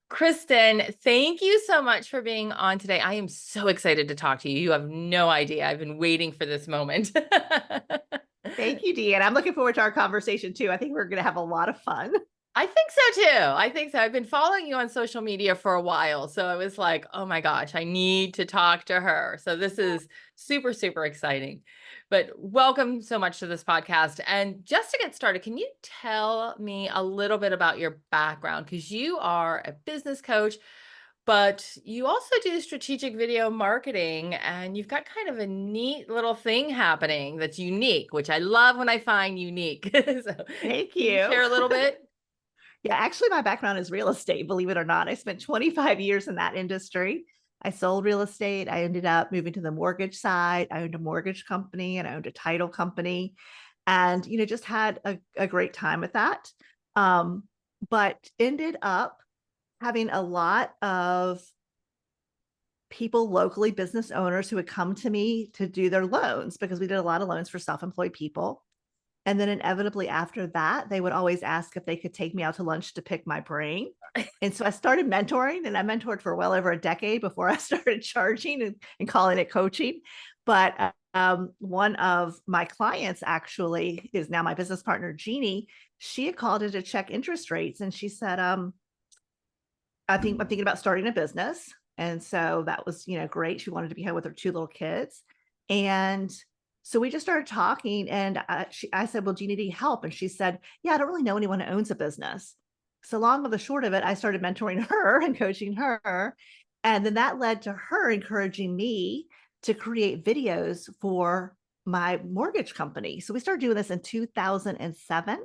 Kristen, thank you so much for being on today. I am so excited to talk to you. You have no idea. I've been waiting for this moment. Thank you, Deanna. I'm looking forward to our conversation too. I think we're going to have a lot of fun. I think so too. I think so. I've been following you on social media for a while. So I was like, oh my gosh, I need to talk to her. So this is super, super exciting. But welcome so much to this podcast. And just to get started, can you tell me a little bit about your background? Because you are a business coach, but you also do strategic video marketing and you've got kind of a neat little thing happening that's unique, which I love when I find unique. So Thank can you you. share a little bit? Yeah, actually, my background is real estate, believe it or not. I spent 25 years in that industry. I sold real estate. I ended up moving to the mortgage side. I owned a mortgage company and I owned a title company and, just had a great time with that. Um, but ended up having a lot of people locally, business owners who would come to me to do their loans because we did a lot of loans for self-employed people. And then inevitably after that, they would always ask if they could take me out to lunch to pick my brain. And so I started mentoring and I mentored for well over a decade before I started charging and calling it coaching. But one of my clients actually is now my business partner, Jeannie. She had called in to check interest rates and she said, I'm thinking about starting a business. And so that was, great. She wanted to be home with her two little kids. And so we just started talking and I said, well, do you need any help? And she said, yeah, I don't really know anyone who owns a business. So long of the short of it, I started mentoring her and coaching her. And then that led to her encouraging me to create videos for my mortgage company. So we started doing this in 2007.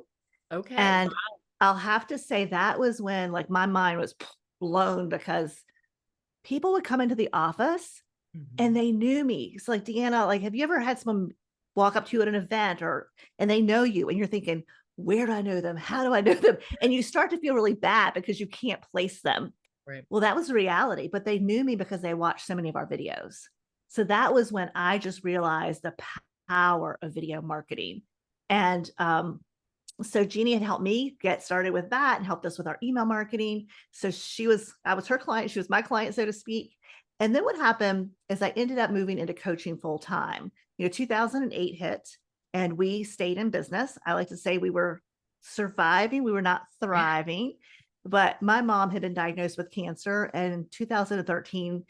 Okay. And I'll have to say that was when like my mind was blown because people would come into the office and Mhm. they knew me. It's like, Deanna, like, have you ever had someone walk up to you at an event and they know you and you're thinking, where do I know them? How do I know them? And you start to feel really bad because you can't place them. Right. Well, that was the reality, but they knew me because they watched so many of our videos. So that was when I just realized the power of video marketing. And so Jeannie had helped me get started with that and helped us with our email marketing. So I was her client, she was my client, so to speak. And then what happened is I ended up moving into coaching full time. 2008 hit and we stayed in business. I like to say we were surviving, we were not thriving. But my mom had been diagnosed with cancer and in 2013,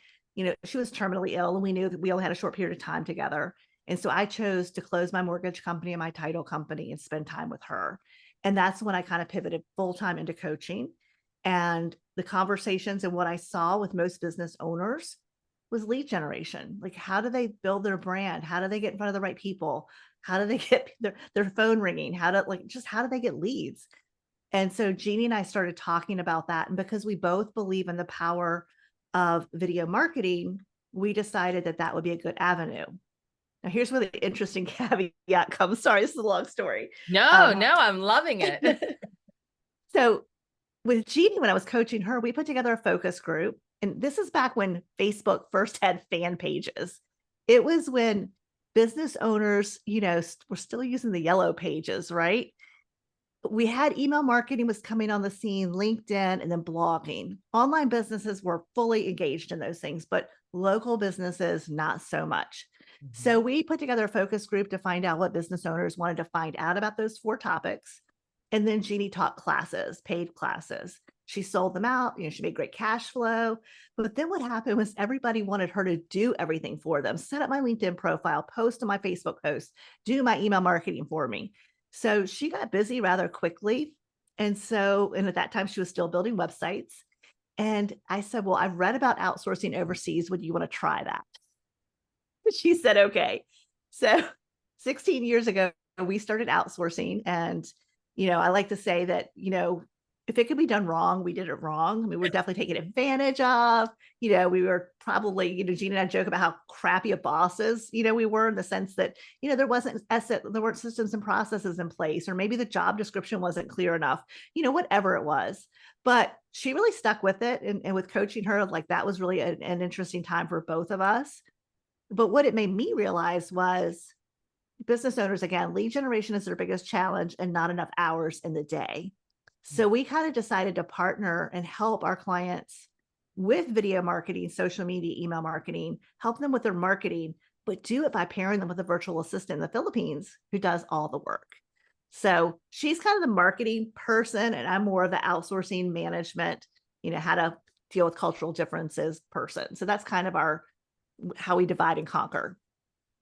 she was terminally ill and we knew that we only had a short period of time together. And so I chose to close my mortgage company and my title company and spend time with her. And that's when I kind of pivoted full time into coaching. And the conversations and what I saw with most business owners was lead generation. Like, how do they build their brand? How do they get in front of the right people? How do they get their phone ringing? How do they get leads? And so Jeannie and I started talking about that. And because we both believe in the power of video marketing, we decided that that would be a good avenue. Now, here's where the interesting caveat comes. Sorry, this is a long story. No, Um, no, I'm loving it. so, with Jeannie, when I was coaching her, we put together a focus group. And this is back when Facebook first had fan pages. It was when business owners, were still using the yellow pages, right? We had email marketing was coming on the scene, LinkedIn, and then blogging. Online businesses were fully engaged in those things, but local businesses, not so much. So Mhm. we put together a focus group to find out what business owners wanted to find out about those four topics. And then Jeannie taught classes, paid classes. She sold them out. She made great cash flow. But then what happened was everybody wanted her to do everything for them, set up my LinkedIn profile, post on my Facebook post, do my email marketing for me. So she got busy rather quickly. And at that time, she was still building websites. And I said, well, I've read about outsourcing overseas. Would you want to try that? She said, okay. So 16 years ago, we started outsourcing. And, I like to say that, if it could be done wrong, we did it wrong. I mean, we're definitely taken advantage of. We were probably, Gina and I joke about how crappy of bosses, we were in the sense that, there weren't systems and processes in place, or maybe the job description wasn't clear enough, whatever it was. But she really stuck with it. And with coaching her, like that was really an interesting time for both of us. But what it made me realize was business owners, again, lead generation is their biggest challenge and not enough hours in the day. So we kind of decided to partner and help our clients with video marketing, social media, email marketing, help them with their marketing, but do it by pairing them with a virtual assistant in the Philippines who does all the work. So she's kind of the marketing person, and I'm more of the outsourcing management, how to deal with cultural differences person. So that's kind of how we divide and conquer.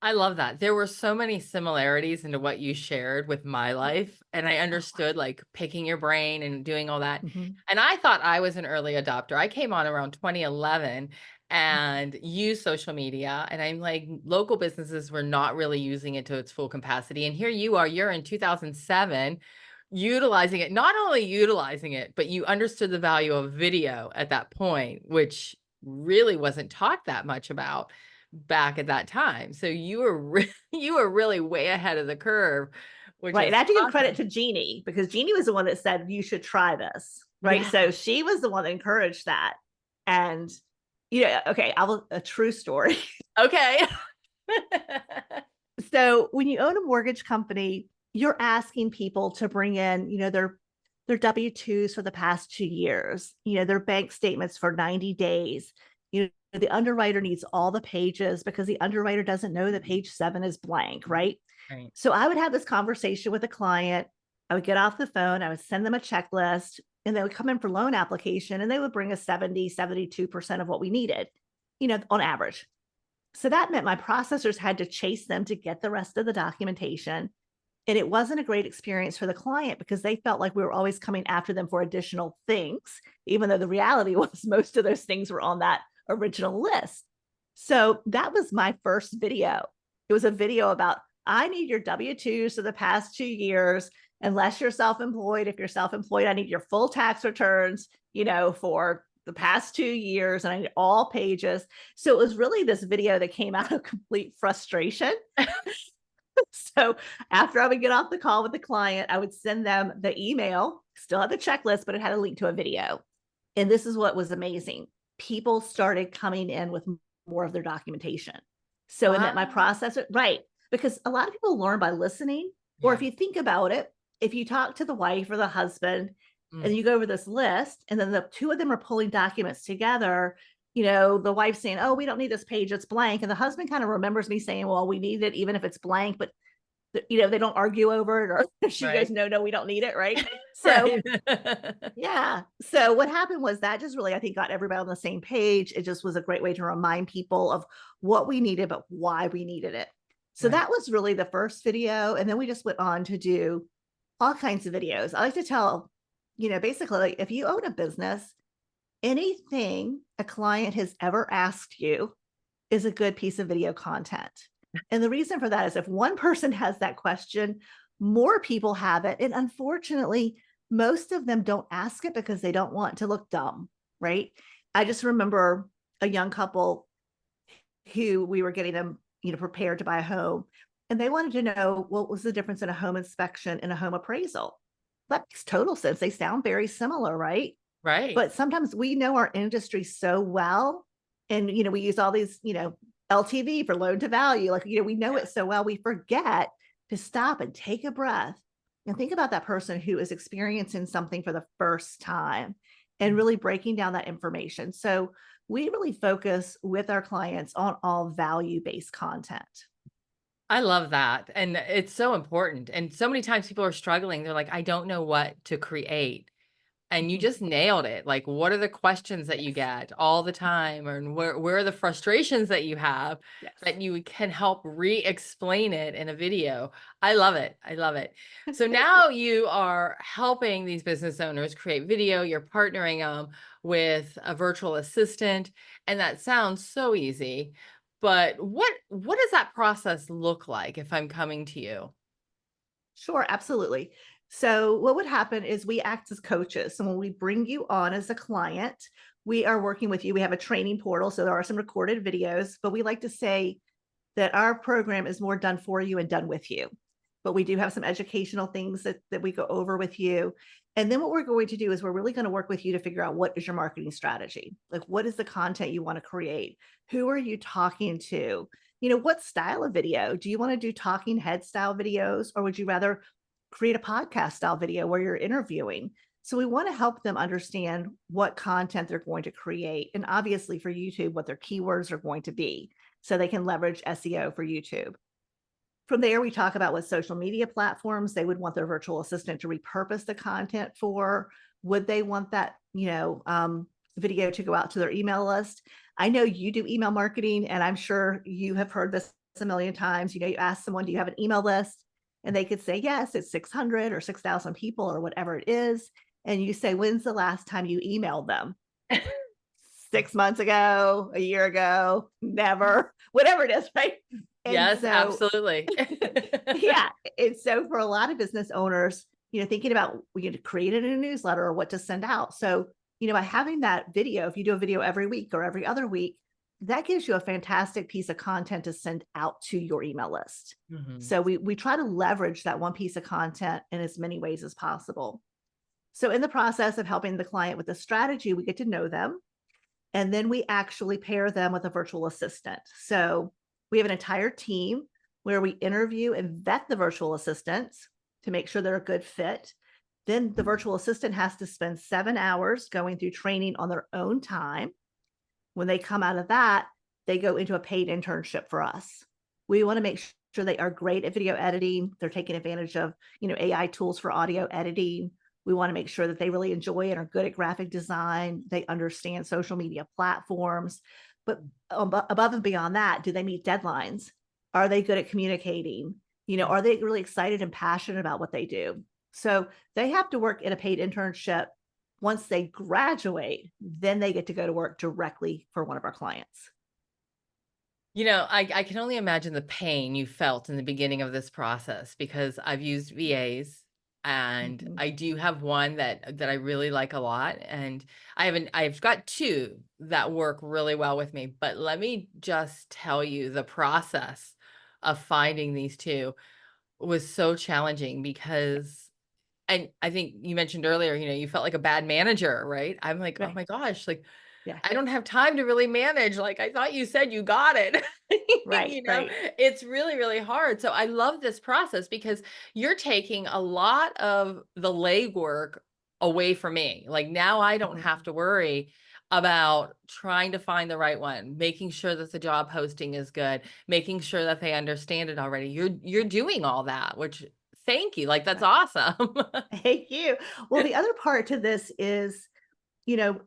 I love that. There were so many similarities into what you shared with my life, and I understood, like, picking your brain and doing all that, Mhm. and I thought I was an early adopter. I came on around 2011 and used social media, and I'm like, local businesses were not really using it to its full capacity, and here you are, you're in 2007 utilizing it. Not only utilizing it, but you understood the value of video at that point, which really wasn't talked that much about back at that time. So you were you were really way ahead of the curve, which Right, and is I have to give credit awesome. to Jeannie because Jeannie was the one that said, "You should try this," right? Yeah. So she was the one that encouraged that, and, okay, a true story. Okay. So when you own a mortgage company, you're asking people to bring in, their W-2s for the past 2 years, their bank statements for 90 days. The underwriter needs all the pages because the underwriter doesn't know that page 7 is blank, right? Right. So I would have this conversation with a client. I would get off the phone, I would send them a checklist, and they would come in for loan application and they would bring us 72% of what we needed, on average. So that meant my processors had to chase them to get the rest of the documentation. And it wasn't a great experience for the client because they felt like we were always coming after them for additional things, even though the reality was most of those things were on that original list. So that was my first video. It was a video about, I need your W-2s for the past 2 years, unless you're self employed. If you're self employed, I need your full tax returns, for the past 2 years, and I need all pages. So it was really this video that came out of complete frustration. So after I would get off the call with the client, I would send them the email, still had the checklist, but it had a link to a video. And this is what was amazing. People started coming in with more of their documentation. So it meant my Wow. processor, right? Because a lot of people learn by listening. Or if Yeah. you think about it, if you talk to the wife or the husband Mm. and you go over this list, and then the two of them are pulling documents together, the wife saying, "Oh, we don't need this page, it's blank." And the husband kind of remembers me saying, "Well, we need it even if it's blank," but they don't argue over it, or she goes, Right. "No, no, we don't need it," right? So Right. yeah. So what happened was that just really, I think, got everybody on the same page. It just was a great way to remind people of what we needed, but why we needed it. So Right. that was really the first video. And then we just went on to do all kinds of videos. I like to tell, basically, like, if you own a business, anything a client has ever asked you is a good piece of video content. And the reason for that is if one person has that question, more people have it. And unfortunately, most of them don't ask it because they don't want to look dumb, right? I just remember a young couple who we were getting them, prepared to buy a home. And they wanted to know what was the difference in a home inspection and a home appraisal. That makes total sense. They sound very similar, right? Right. But sometimes we know our industry so well, and, we use all these, LTV for loan to value. Like, we know Yeah. it so well, we forget to stop and take a breath and think about that person who is experiencing something for the first time and Mm. really breaking down that information. So we really focus with our clients on all value-based content. I love that. And it's so important. And so many times people are struggling. They're like, I don't know what to create. And you Mhm. just nailed it. Like, what are the questions that you Yes. get all the time? And where are the frustrations that you have Yes. that you can help re-explain it in a video? I love it. I love it. So Thank you. now you are helping these business owners create video. You're partnering them with a virtual assistant. And that sounds so easy. But what does that process look like if I'm coming to you? Sure, absolutely. So, what would happen is we act as coaches. So, when we bring you on as a client, we are working with you. We have a training portal. So, there are some recorded videos, but we like to say that our program is more done for you and done with you. But we do have some educational things that we go over with you. And then what we're going to do is we're really going to work with you to figure out what is your marketing strategy? Like, what is the content you want to create? Who are you talking to? What style of video? Do you want to do talking head style videos, or would you rather create a podcast style video where you're interviewing? So we want to help them understand what content they're going to create. And obviously for YouTube, what their keywords are going to be so they can leverage SEO for YouTube. From there, we talk about what social media platforms they would want their virtual assistant to repurpose the content for. Would they want that, video to go out to their email list? I know you do email marketing, and I'm sure you have heard this a million times. You ask someone, do you have an email list? And they could say, yes, it's 600 or 6,000 people or whatever it is. And you say, when's the last time you emailed them? 6 months ago, a year ago, never, whatever it is, right? And Yes, so absolutely. yeah. And so for a lot of business owners, thinking about creating a newsletter or what to send out. So, by having that video, if you do a video every week or every other week, that gives you a fantastic piece of content to send out to your email list. Mhm. So we try to leverage that one piece of content in as many ways as possible. So in the process of helping the client with the strategy, we get to know them. And then we actually pair them with a virtual assistant. So we have an entire team where we interview and vet the virtual assistants to make sure they're a good fit. Then the virtual assistant has to spend 7 hours going through training on their own time. When they come out of that, they go into a paid internship for us. We want to make sure they are great at video editing. They're taking advantage of, AI tools for audio editing. We want to make sure that they really enjoy and are good at graphic design. They understand social media platforms. But above and beyond that, do they meet deadlines? Are they good at communicating? Are they really excited and passionate about what they do? So they have to work in a paid internship. Once they graduate, then they get to go to work directly for one of our clients. I can only imagine the pain you felt in the beginning of this process because I've used VAs and Mhm. I do have one that I really like a lot. And I've got two that work really well with me. But let me just tell you the process of finding these two was so challenging because and I think you mentioned earlier, you felt like a bad manager, right? I'm like, "Oh Right. my gosh, like, Yeah. I don't have time to really manage, like, I thought you said you got it." Right. Right. It's really, really hard. So I love this process because you're taking a lot of the legwork away from me. Like, now I don't have Mhm. to worry about trying to find the right one, making sure that the job posting is good, making sure that they understand it already. You're doing all that, which thank you. Like, that's Right. awesome. Thank you. Well, the other part to this is,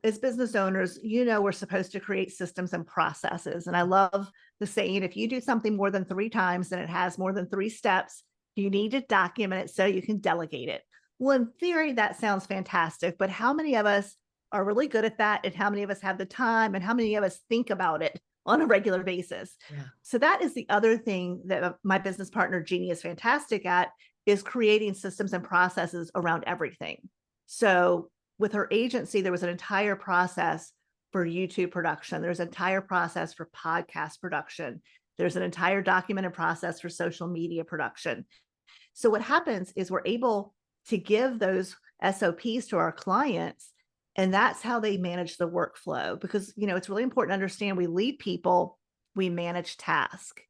as business owners, we're supposed to create systems and processes. And I love the saying, if you do something more than 3 times and it has more than 3 steps, you need to document it so you can delegate it. Well, in theory, that sounds fantastic. But how many of us are really good at that? And how many of us have the time? And how many of us think about it on a regular basis? Yeah. So that is the other thing that my business partner, Jeannie, is fantastic at is creating systems and processes around everything. So with her agency, there was an entire process for YouTube production. There's an entire process for podcast production. There's an entire documented process for social media production. So what happens is we're able to give those SOPs to our clients, and that's how they manage the workflow. Because it's really important to understand we lead people, we manage tasks.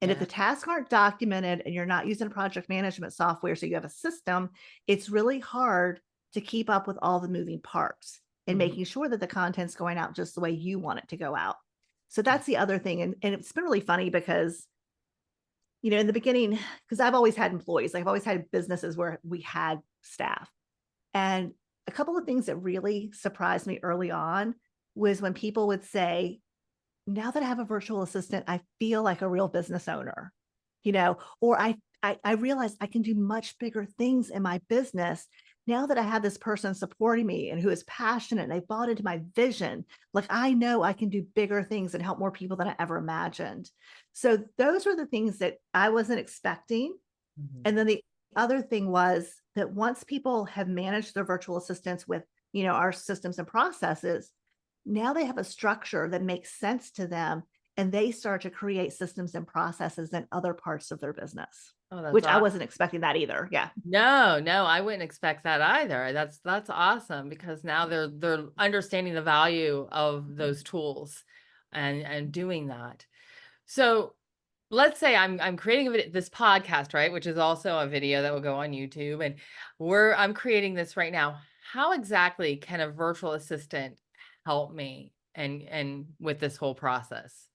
And if Yeah. the tasks aren't documented and you're not using project management software, so you have a system, it's really hard to keep up with all the moving parts and Mhm. making sure that the content's going out just the way you want it to go out. So that's the other thing. And it's been really funny because, in the beginning, because I've always had employees, I've always had businesses where we had staff. And a couple of things that really surprised me early on was when people would say, now that I have a virtual assistant, I feel like a real business owner, or I realize I can do much bigger things in my business now that I have this person supporting me and who is passionate and they bought into my vision. Like I know I can do bigger things and help more people than I ever imagined. So those were the things that I wasn't expecting. Mhm. And then the other thing was that once people have managed their virtual assistants with, our systems and processes, now they have a structure that makes sense to them and they start to create systems and processes in other parts of their business, Oh, that's which I awesome. wasn't expecting that either. Yeah. No, no, I wouldn't expect that either. That's awesome because now they're understanding the value of those tools and doing that. So let's say I'm creating this podcast, right? Which is also a video that will go on YouTube, and I'm creating this right now. how exactly can a virtual assistant help me and with this whole process?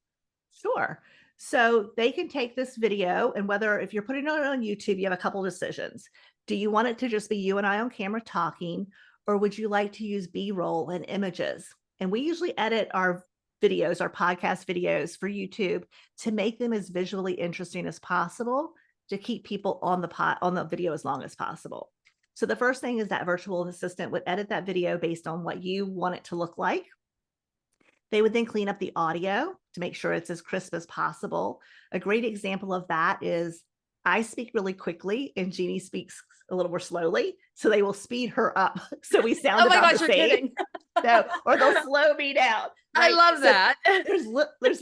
Sure. So they can take this video, and whether if you're putting it on YouTube, you have a couple decisions. Do you want it to just be you and I on camera talking, or would you like to use B-roll and images? And we usually edit our videos, our podcast videos for YouTube to make them as visually interesting as possible to keep people on on the video as long as possible. So the first thing is that virtual assistant would edit that video based on what you want it to look like. They would then clean up the audio to make sure it's as crisp as possible. A great example of that is I speak really quickly and Jeannie speaks a little more slowly. So they will speed her up so we sound Oh my about the gosh, you're same. kidding. So, or they'll slow me down, I right? love So that. there's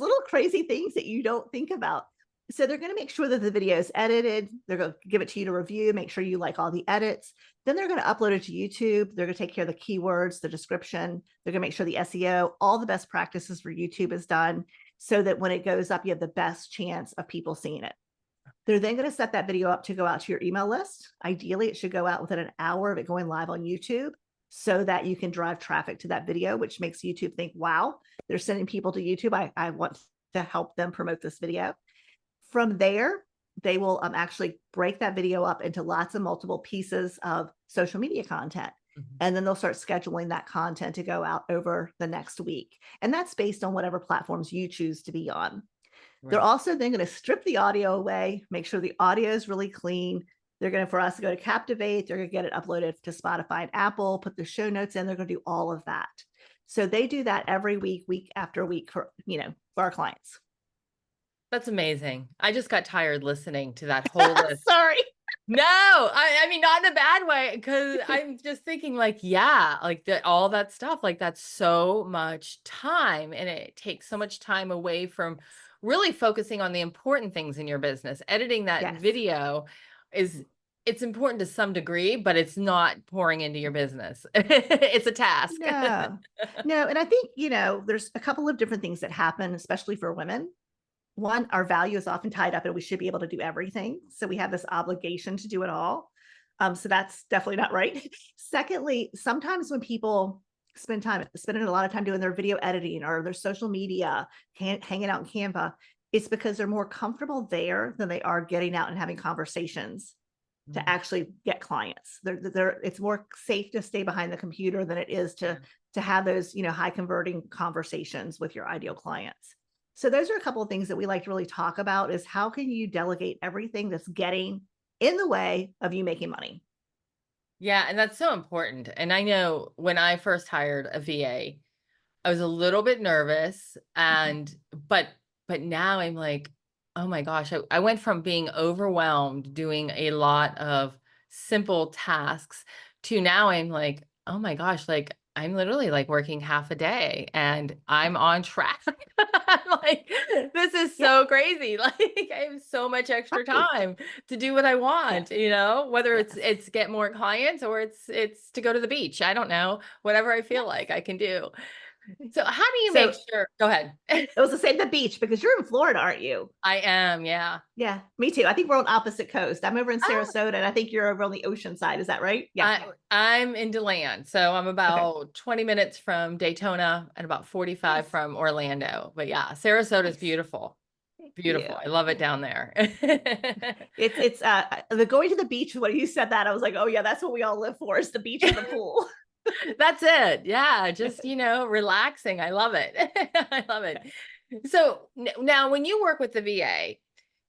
little crazy things that you don't think about. So they're going to make sure that the video is edited. They're going to give it to you to review, make sure you like all the edits. Then they're going to upload it to YouTube. They're going to take care of the keywords, the description. They're going to make sure the SEO, all the best practices for YouTube is done so that when it goes up, you have the best chance of people seeing it. They're then going to set that video up to go out to your email list. Ideally, it should go out within an hour of it going live on YouTube so that you can drive traffic to that video, which makes YouTube think, wow, they're sending people to YouTube. I want to help them promote this video. From there, they will actually break that video up into lots of multiple pieces of social media content. Mhm. And then they'll start scheduling that content to go out over the next week. And that's based on whatever platforms you choose to be on. They're Right. also then going to strip the audio away, make sure the audio is really clean. They're going to, for us to go to Captivate, they're going to get it uploaded to Spotify and Apple, put the show notes in. They're going to do all of that. So they do that every week, week after week for our clients. That's amazing. I just got tired listening to that whole list. Sorry. No, I mean, not in a bad way, because I'm just thinking like, yeah, like all that stuff, like that's so much time and it takes so much time away from really focusing on the important things in your business. Editing that Yes. video is, it's important to some degree, but it's not pouring into your business. It's a task. No, no. And I think, there's a couple of different things that happen, especially for women. One, our value is often tied up and we should be able to do everything. So we have this obligation to do it all. So that's definitely not right. Secondly, sometimes when people spending a lot of time doing their video editing or their social media, hanging out in Canva, it's because they're more comfortable there than they are getting out and having conversations to Mm. actually get clients. It's more safe to stay behind the computer than it is Yeah. to have those, high converting conversations with your ideal clients. So those are a couple of things that we like to really talk about is how can you delegate everything that's getting in the way of you making money? Yeah, and that's so important. And I know when I first hired a VA, I was a little bit nervous Mhm. and but now I'm like, oh my gosh, I went from being overwhelmed doing a lot of simple tasks to now I'm like, oh my gosh, like I'm literally like working half a day and I'm on track. I'm like, this is Yeah, so crazy. Like I have so much extra right. time to do what I Yeah. want, whether it's Yes. it's get more clients or it's to go to the beach. I don't know. Whatever I feel Yes. like I can do. So how do you make So sure go ahead. it was the same the beach because you're in Florida, aren't you? I am, yeah. Yeah, me too. I think we're on opposite coast. I'm over in Ah, Sarasota and I think you're over on the ocean side. Is that right? Yeah. I'm in DeLand, so I'm Okay. about 20 minutes from Daytona and about 45 Nice. from Orlando. But yeah, Sarasota is Nice. beautiful. Thank Beautiful. I you. love it Yeah. down there. It's the going to the beach when you said that, I was like, "Oh, yeah, that's what we all live for is the beach and the pool." That's it. Yeah, just, relaxing. I love it. I love it. So now when you work with the VA,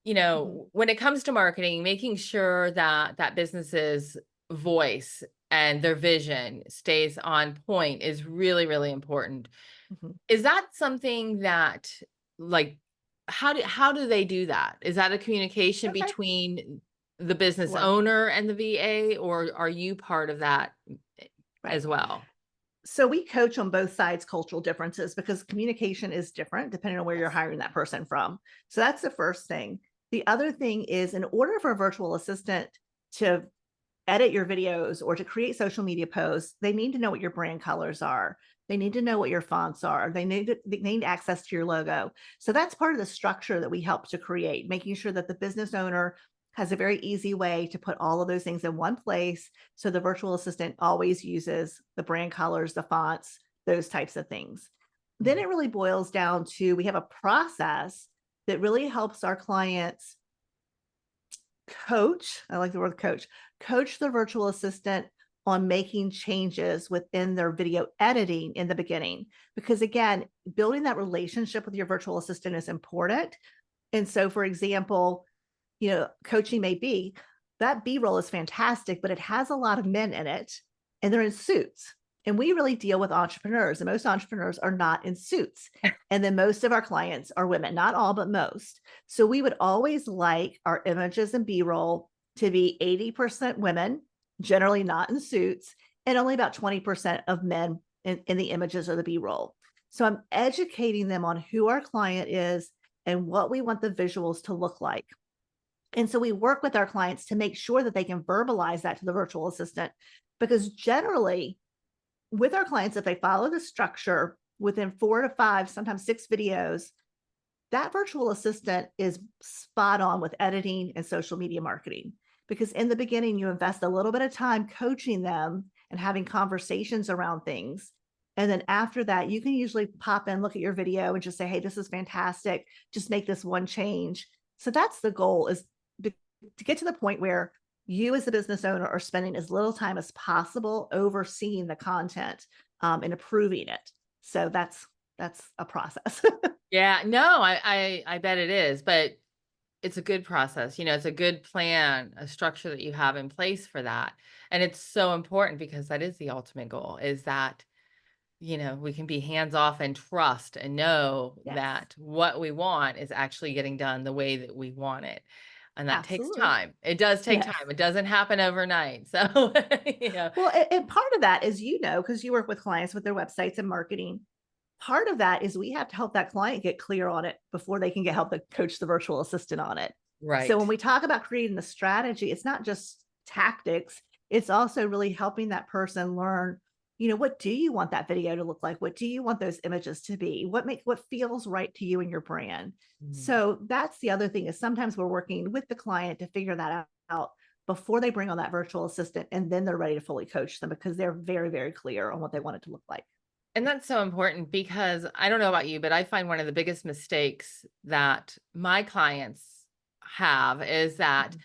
Mhm. when it comes to marketing, making sure that that business's voice and their vision stays on point is really, really important. Mhm. Is that something that like how do they do that? Is that a communication Okay. between the business Sure. owner and the VA, or are you part of that Right. as well? So we coach on both sides cultural differences because communication is different depending on where you're Yes. hiring that person from. So that's the first thing. The other thing is in order for a virtual assistant to edit your videos or to create social media posts, they need to know what your brand colors are. They need to know what your fonts are. They need access to your logo. So that's part of the structure that we help to create, making sure that the business owner has a very easy way to put all of those things in one place. So the virtual assistant always uses the brand colors, the fonts, those types of things. Then Mhm. it really boils down to we have a process that really helps our clients coach, I like the word coach the virtual assistant on making changes within their video editing in the beginning. Because again, building that relationship with your virtual assistant is important. And so, for example, coaching may be that B-roll is fantastic, but it has a lot of men in it and they're in suits. And we really deal with entrepreneurs, and most entrepreneurs are not in suits. And then most of our clients are women, not all, but most. So we would always like our images and B-roll to be 80% women, generally not in suits, and only about 20% of men in the images or the B-roll. So I'm educating them on who our client is and what we want the visuals to look like. And so we work with our clients to make sure that they can verbalize that to the virtual assistant, because generally with our clients, if they follow the structure within 4 to 5, sometimes 6 videos, that virtual assistant is spot on with editing and social media marketing. Because in the beginning, you invest a little bit of time coaching them and having conversations around things. And then after that, you can usually pop in, look at your video and just say, hey, this is fantastic. Just make this one change. So that's the goal, is to get to the point where you as a business owner are spending as little time as possible overseeing the content and approving it. So that's a process. Yeah, no, I bet it is, but it's a good process. It's a good plan, a structure that you have in place for that. And it's so important because that is the ultimate goal, is that, we can be hands off and trust and know Yes, that what we want is actually getting done the way that we want it. And that takes absolutely. time. It does take Yes. time. It doesn't happen overnight. So, Well, and part of that is, because you work with clients with their websites and marketing, part of that is we have to help that client get clear on it before they can get help to coach the virtual assistant on it. So when right. we talk about creating the strategy, it's not just tactics, it's also really helping that person learn, what do you want that video to look like? What do you want those images to be? What feels right to you and your brand? Mhm. So that's the other thing, is sometimes we're working with the client to figure that out before they bring on that virtual assistant, and then they're ready to fully coach them because they're very, very clear on what they want it to look like. And that's so important because I don't know about you, but I find one of the biggest mistakes that my clients have is that Mhm.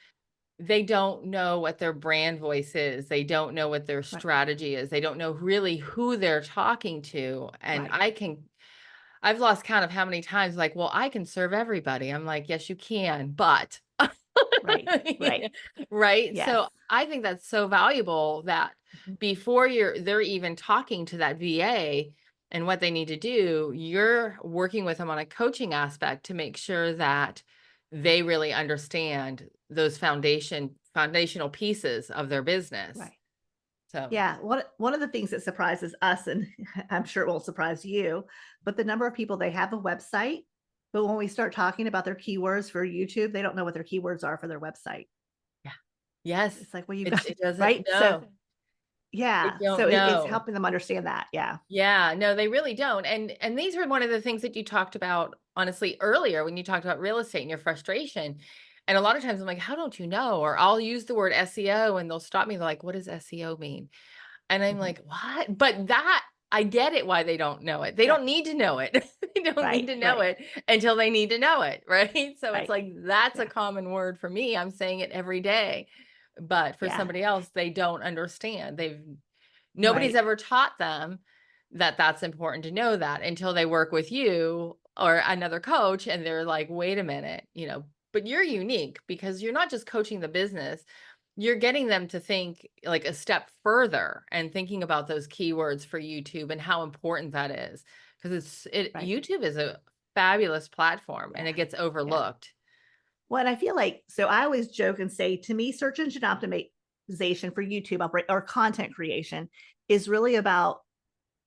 they don't know what their brand voice is. They don't know what their Right, strategy is. They don't know really who they're talking to. And right, I've lost count of how many times, like, well, I can serve everybody. I'm like, yes, you can, but right, right. yeah, right? Yes. So I think that's so valuable that Mhm. before they're even talking to that VA and what they need to do, you're working with them on a coaching aspect to make sure that they really understand those foundational pieces of their business. Right. So, Yeah, one of the things that surprises us, and I'm sure it won't surprise you, but the number of people, they have a website, but when we start talking about their keywords for YouTube, they don't know what their keywords are for their website. yeah. Yes. It's like, well, you It got it doesn't right? So know. They yeah, so don't it's know. helping them understand that. Yeah. Yeah, no, they really don't. And these are one of the things that you talked about honestly earlier when you talked about real estate and your frustration. And a lot of times I'm like, how don't you know? Or I'll use the word SEO and they'll stop me. They're like, what does SEO mean? And I'm Mhm. like, what? But that I get it why they don't know it. They Yeah. don't need to know it. They don't need Right, to know right, it until they need to know it. Right. So it's right. like that's a Yeah, common word for me. I'm saying it every day. But for yeah, somebody else, they don't understand. Nobody's right, ever taught them that that's important to know that until they work with you or another coach and they're like, "Wait a minute," but you're unique because you're not just coaching the business, you're getting them to think like a step further and thinking about those keywords for YouTube and how important that is because right. YouTube is a fabulous platform and Yeah, it gets yeah. overlooked. Well, and I feel like, so I always joke and say, to me, search engine optimization for YouTube or content creation is really about,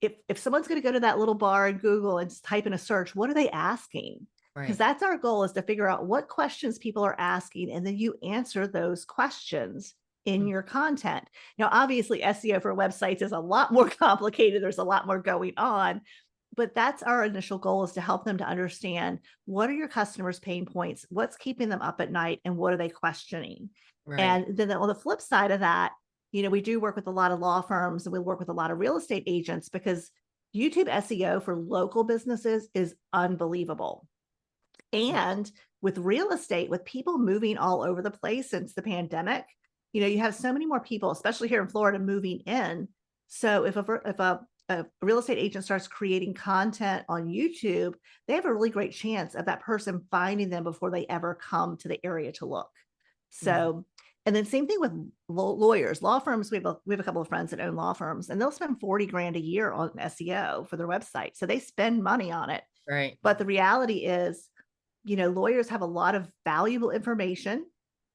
if someone's going to go to that little bar in Google and just type in a search, what are they asking? Because Right. that's our goal, is to figure out what questions people are asking, and then you answer those questions in Mm. your content. Now, obviously, SEO for websites is a lot more complicated. There's a lot more going on, but that's our initial goal, is to help them to understand, what are your customers' pain points? What's keeping them up at night, and what are they questioning? Right. And then on the flip side of that, we do work with a lot of law firms, and we work with a lot of real estate agents, because YouTube SEO for local businesses is unbelievable. And with real estate, with people moving all over the place since the pandemic, you have so many more people, especially here in Florida, moving in. So if a real estate agent starts creating content on YouTube, they have a really great chance of that person finding them before they ever come to the area to look. Mhm. So, and then same thing with lawyers, law firms. We have a couple of friends that own law firms, and they'll spend 40 grand a year on SEO for their website. So they spend money on it. Right. But the reality is, lawyers have a lot of valuable information.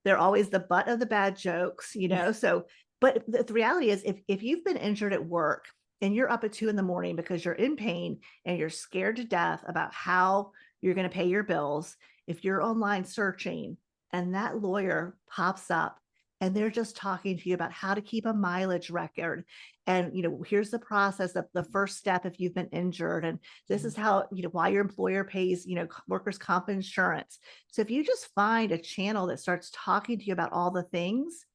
They're always the butt of the bad jokes, so, but the reality is, if you've been injured at work and you're up at 2 in the morning because you're in pain and you're scared to death about how you're going to pay your bills, if you're online searching and that lawyer pops up and they're just talking to you about how to keep a mileage record, and here's the process of the first step if you've been injured, and this Mhm. is how, why your employer pays, workers' comp insurance. So if you just find a channel that starts talking to you about all the things,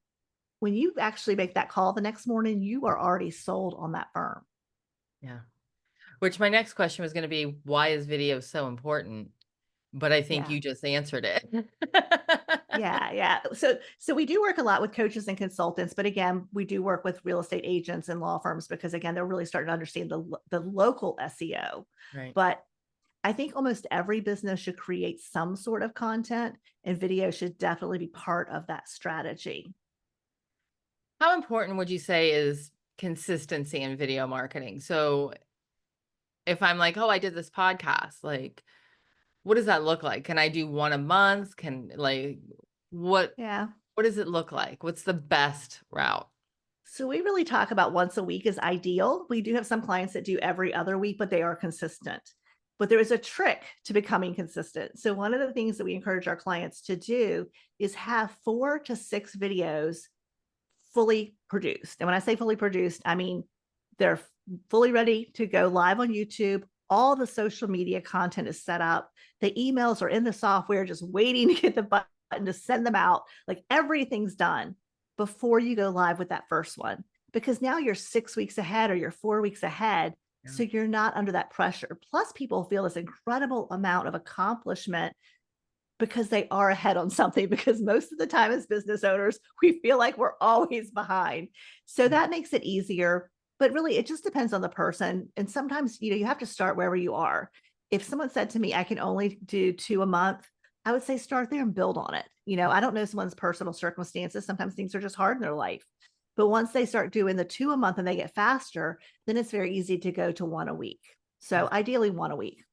when you actually make that call the next morning, you are already sold on that firm. Yeah. Which my next question was gonna be, why is video so important? But I think Yeah. you just answered it. Yeah, yeah. So we do work a lot with coaches and consultants, but again, we do work with real estate agents and law firms, because again, they're really starting to understand the local SEO. Right. But I think almost every business should create some sort of content, and video should definitely be part of that strategy. How important would you say is consistency in video marketing? So if I'm like, "Oh, I did this podcast," like, what does that look like? Can I do 1 a month? What Yeah. what does it look like? What's the best route? So we really talk about once a week is ideal. We do have some clients that do every other week, but they are consistent. But there is a trick to becoming consistent. So one of the things that we encourage our clients to do is have 4 to 6 videos fully produced. And when I say fully produced, I mean they're fully ready to go live on YouTube. All the social media content is set up. The emails are in the software, just waiting to get the button to send them out. Like everything's done before you go live with that first one. Because now you're 6 weeks ahead or you're 4 weeks ahead. Yeah. So you're not under that pressure. Plus, people feel this incredible amount of accomplishment because they are ahead on something, because most of the time as business owners, we feel like we're always behind. So Mm. that makes it easier, but really it just depends on the person. And sometimes, you have to start wherever you are. If someone said to me, I can only do 2 a month, I would say start there and build on it. I don't know someone's personal circumstances. Sometimes things are just hard in their life. But once they start doing the 2 a month and they get faster, then it's very easy to go to 1 a week. So ideally 1 a week.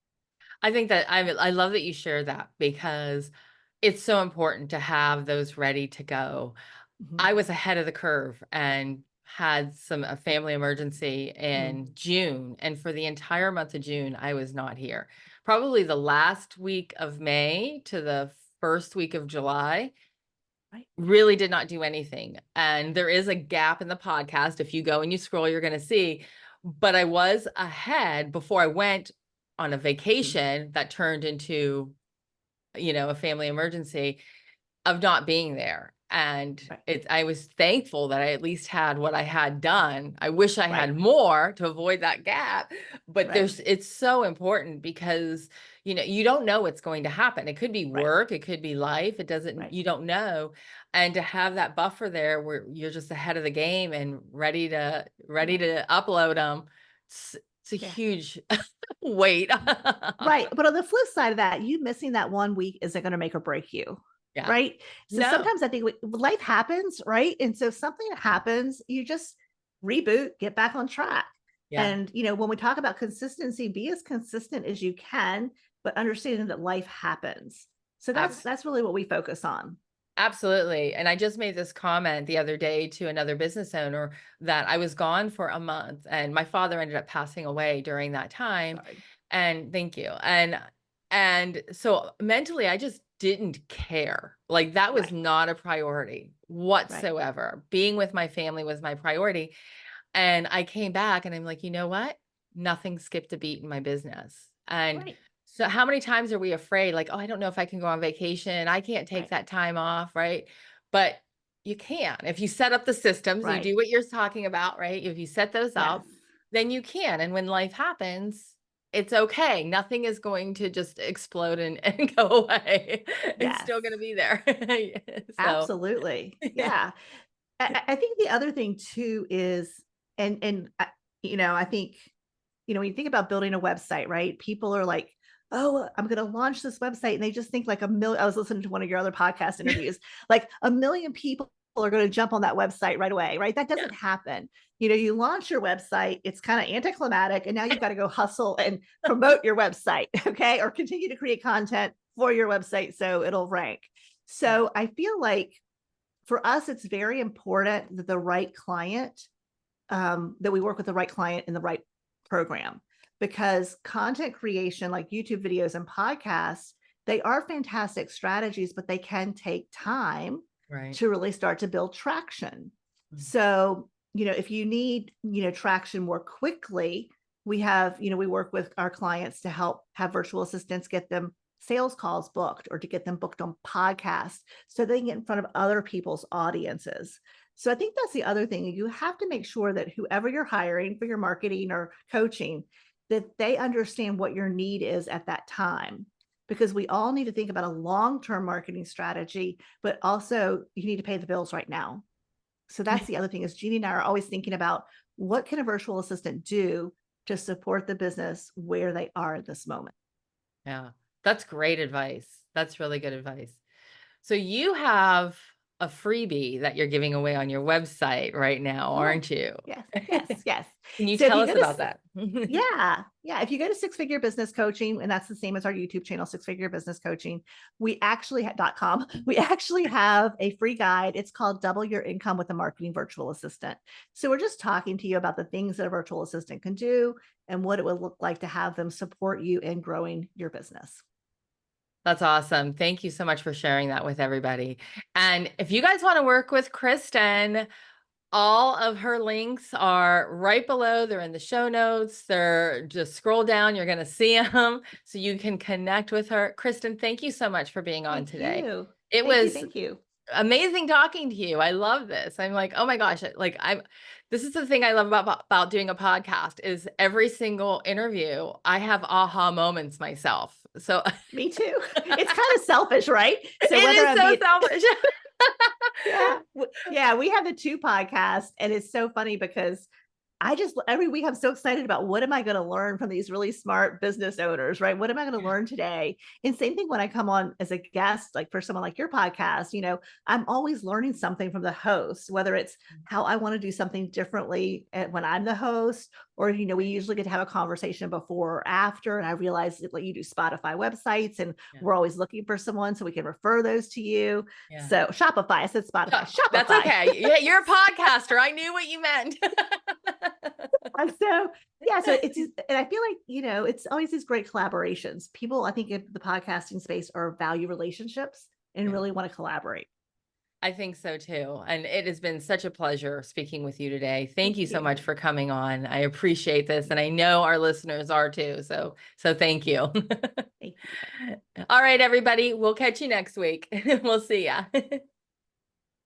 I think that I love that you share that because it's so important to have those ready to go. Mhm. I was ahead of the curve and had a family emergency Mm. in June, and for the entire month of June, I was not here. Probably the last week of May to the first week of July, Right. really did not do anything, and there is a gap in the podcast. If you go and you scroll, you're gonna see, but I was ahead before I went on a Mm. vacation that turned into, a family emergency of not being there, and Right. I was thankful that I at least had what I had done. I wish I Right. had more to avoid that gap, but Right. it's so important because, you don't know what's going to happen. It could be Right. work, it could be life, it doesn't Right. you don't know, and to have that buffer there where you're just ahead of the game and ready Right. to upload them, it's a Yeah. huge weight. Right. But on the flip side of that, you missing that 1 week isn't gonna make or break you, Yeah. right? So No. sometimes I think life happens, right? And so if something happens, you just reboot, get back on track. Yeah. And, when we talk about consistency, be as consistent as you can, but understanding that life happens. So that's really what we focus on. Absolutely. And I just made this comment the other day to another business owner that I was gone for a month and my father ended up passing away during that time. Sorry. And thank you. And so mentally I just didn't care. Like that was Right. not a priority Right. whatsoever. Being with my family was my priority. And I came back and I'm like, you know what? nothing skipped a beat in my business. And Right. so how many times are we afraid, like, oh, I don't know if I can go on vacation. I can't take Right. that time off, right? But you can. If you set up the systems, you Right. do what you're talking about, right? If you set those Yes. up, then you can. And when life happens, it's okay. Nothing is going to just explode and go away. It's Yes. still going to be there. So, Absolutely. Yeah. I think the other thing too is, I think, when you think about building a website, right? People are like, "Oh, I'm going to launch this website," and they just think like a million. I was listening to one of your other podcast interviews, like a million people are going to jump on that website right away, right? That yeah. doesn't happen. You launch your website, it's kind of anticlimactic, and now you've got to go hustle and promote your website, okay, or continue to create content for your website so it'll rank. Yeah. So I feel like for us, it's very important that the right client, that we work with the right client in the right program, because content creation like YouTube videos and podcasts, they are fantastic strategies, but they can take time Right. to really start to build traction. Mm. So, if you need, traction more quickly, we work with our clients to help have virtual assistants get them sales calls booked or to get them booked on podcasts so they can get in front of other people's audiences. So I think that's the other thing. You have to make sure that whoever you're hiring for your marketing or coaching, that they understand what your need is at that time. Because we all need to think about a long-term marketing strategy, but also you need to pay the bills right now. So that's the other thing is Jeannie and I are always thinking about what can a virtual assistant do to support the business where they are at this moment. Yeah. That's great advice. That's really good advice. So you have a freebie that you're giving away on your website right now, Oh, aren't you? yes, yes, yes. Can you So if tell you us go to about that? Yeah. Yeah. If you go to Six Figure Business Coaching, and that's the same as our YouTube channel, Six Figure Business Coaching, we actually .com, we actually have a free guide. It's called Double Your Income with a Marketing Virtual Assistant. So we're just talking to you about the things that a virtual assistant can do and what it would look like to have them support you in growing your business. That's awesome. Thank you so much for sharing that with everybody. And if you guys want to work with Kristen, all of her links are right below. They're in the show notes. They're just scroll down. You're going to see them so you can connect with her. Kristen, thank you so much for being on Thank today. you. It Thank you. was Thank you. amazing talking to you. I love this. I'm like, oh my gosh, this is the thing I love about doing a podcast is every single interview, I have aha moments myself. So Me too. It's kind of selfish, right? it So whether is I'm so being selfish. yeah, yeah, we have the two podcasts, and it's so funny because I just every week I'm so excited about what am I going to learn from these really smart business owners, right? What am I going to Yeah. learn today? And same thing when I come on as a guest, like for someone like your podcast, I'm always learning something from the host, whether it's how I want to do something differently when I'm the host, or we usually get to have a conversation before or after. And I realize that like you do Spotify websites, and Yeah. we're always looking for someone so we can refer those to you. Yeah. So Shopify, I said Spotify, That's Shopify. okay. Yeah, you're a podcaster. I knew what you meant. And so, yeah, so and I feel like, it's always these great collaborations. People, I think, in the podcasting space are value relationships and Yeah. really want to collaborate. I think so too. And it has been such a pleasure speaking with you today. Thank you so You. much for coming on. I appreciate this. And I know our listeners are too. So thank you. Thank you. All right, everybody. We'll catch you next week. We'll see ya.